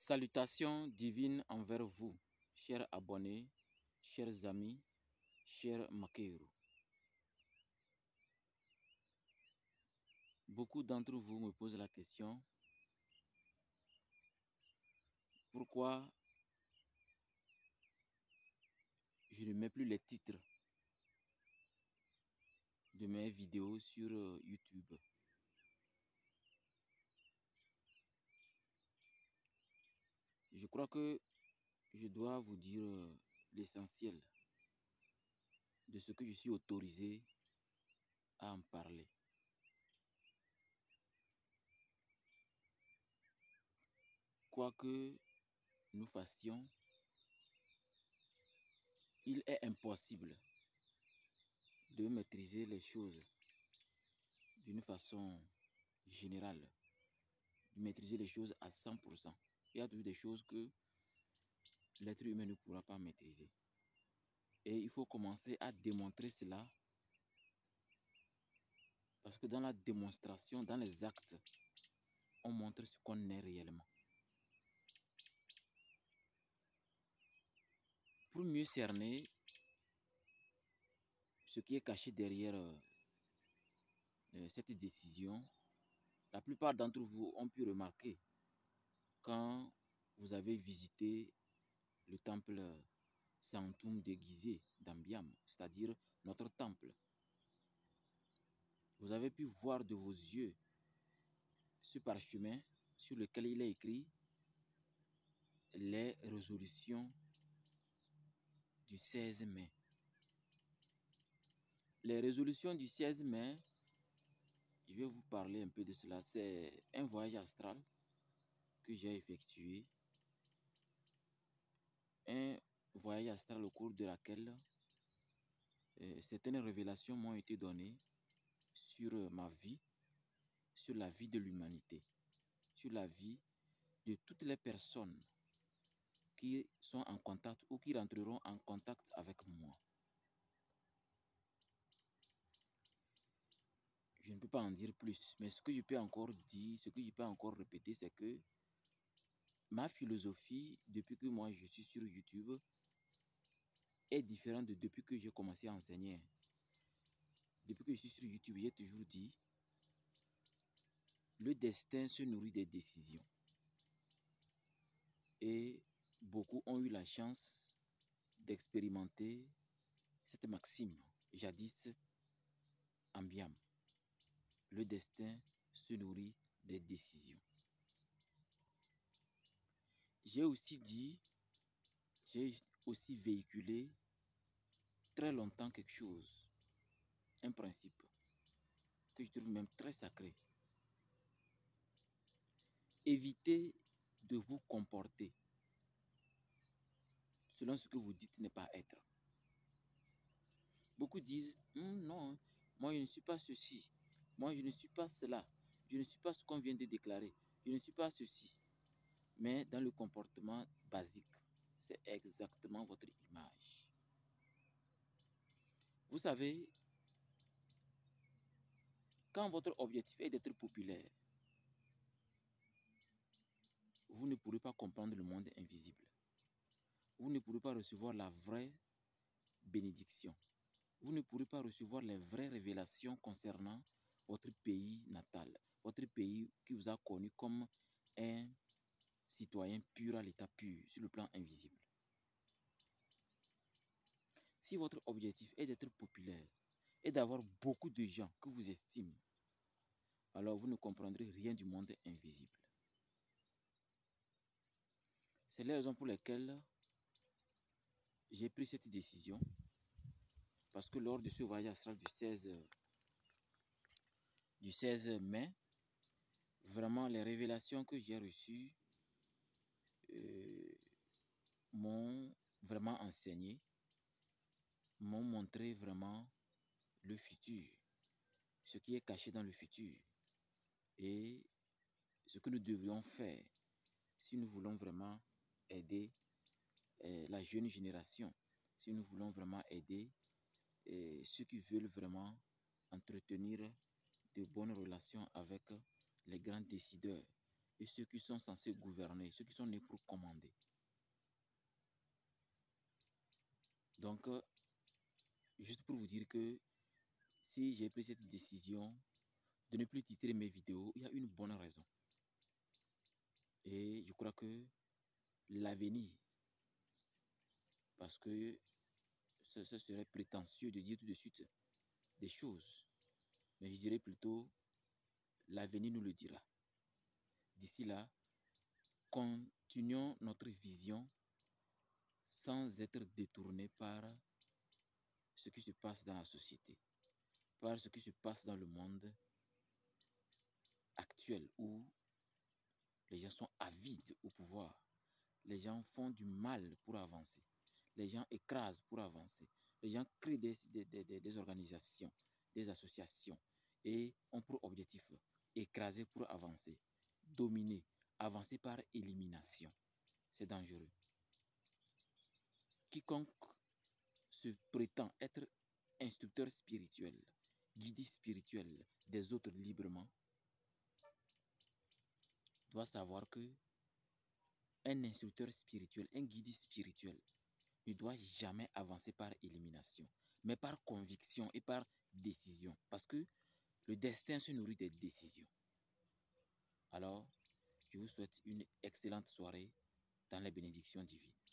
Salutations divines envers vous, chers abonnés, chers amis, chers Makeru. Beaucoup d'entre vous me posent la question, pourquoi je ne mets plus les titres de mes vidéos sur YouTube. Je crois que je dois vous dire l'essentiel de ce que je suis autorisé à en parler. Quoi que nous fassions, il est impossible de maîtriser les choses d'une façon générale, de maîtriser les choses à 100%. Il y a toujours des choses que l'être humain ne pourra pas maîtriser. Et il faut commencer à démontrer cela, parce que dans la démonstration, dans les actes, on montre ce qu'on est réellement. Pour mieux cerner ce qui est caché derrière cette décision, la plupart d'entre vous ont pu remarquer quand vous avez visité le temple Santum déguisé d'Ambiam, c'est-à-dire notre temple. Vous avez pu voir de vos yeux ce parchemin sur lequel il est écrit les résolutions du 16 mai. Les résolutions du 16 mai, je vais vous parler un peu de cela. C'est un voyage astral que j'ai effectué. Un voyage astral au cours de laquelle certaines révélations m'ont été données sur ma vie, sur la vie de l'humanité, sur la vie de toutes les personnes qui sont en contact ou qui rentreront en contact avec moi. Je ne peux pas en dire plus, mais ce que je peux encore dire, ce que je peux encore répéter, c'est que ma philosophie, depuis que moi je suis sur YouTube, est différente de depuis que j'ai commencé à enseigner. Depuis que je suis sur YouTube, j'ai toujours dit, le destin se nourrit des décisions. Et beaucoup ont eu la chance d'expérimenter cette maxime, jadis Ambiam. Le destin se nourrit des décisions. J'ai aussi dit, j'ai aussi véhiculé très longtemps quelque chose, un principe que je trouve même très sacré. Évitez de vous comporter selon ce que vous dites ne pas être. Beaucoup disent, non, moi je ne suis pas ceci, moi je ne suis pas cela, je ne suis pas ce qu'on vient de déclarer, je ne suis pas ceci. Mais dans le comportement basique, c'est exactement votre image. Vous savez, quand votre objectif est d'être populaire, vous ne pourrez pas comprendre le monde invisible. Vous ne pourrez pas recevoir la vraie bénédiction. Vous ne pourrez pas recevoir les vraies révélations concernant votre pays natal, votre pays qui vous a connu comme un citoyen pur à l'état pur, sur le plan invisible. Si votre objectif est d'être populaire et d'avoir beaucoup de gens que vous estimez, alors vous ne comprendrez rien du monde invisible. C'est la raison pour laquelle j'ai pris cette décision, parce que lors de ce voyage astral du 16 mai, vraiment les révélations que j'ai reçues m'ont vraiment enseigné, m'ont montré vraiment le futur, ce qui est caché dans le futur et ce que nous devrions faire si nous voulons vraiment aider la jeune génération, si nous voulons vraiment aider ceux qui veulent vraiment entretenir de bonnes relations avec les grands décideurs, et ceux qui sont censés gouverner, ceux qui sont nés pour commander. Donc, juste pour vous dire que si j'ai pris cette décision de ne plus titrer mes vidéos, il y a une bonne raison. Et je crois que l'avenir, parce que ce serait prétentieux de dire tout de suite des choses, mais je dirais plutôt l'avenir nous le dira. D'ici là, continuons notre vision sans être détournés par ce qui se passe dans la société, par ce qui se passe dans le monde actuel où les gens sont avides au pouvoir. Les gens font du mal pour avancer. Les gens écrasent pour avancer. Les gens créent des organisations, des associations et ont pour objectif écraser pour avancer, dominer, avancer par élimination. C'est dangereux. Quiconque se prétend être instructeur spirituel, guide spirituel des autres librement, doit savoir que un instructeur spirituel, un guide spirituel ne doit jamais avancer par élimination, mais par conviction et par décision. Parce que le destin se nourrit des décisions. Alors, je vous souhaite une excellente soirée dans les bénédictions divines.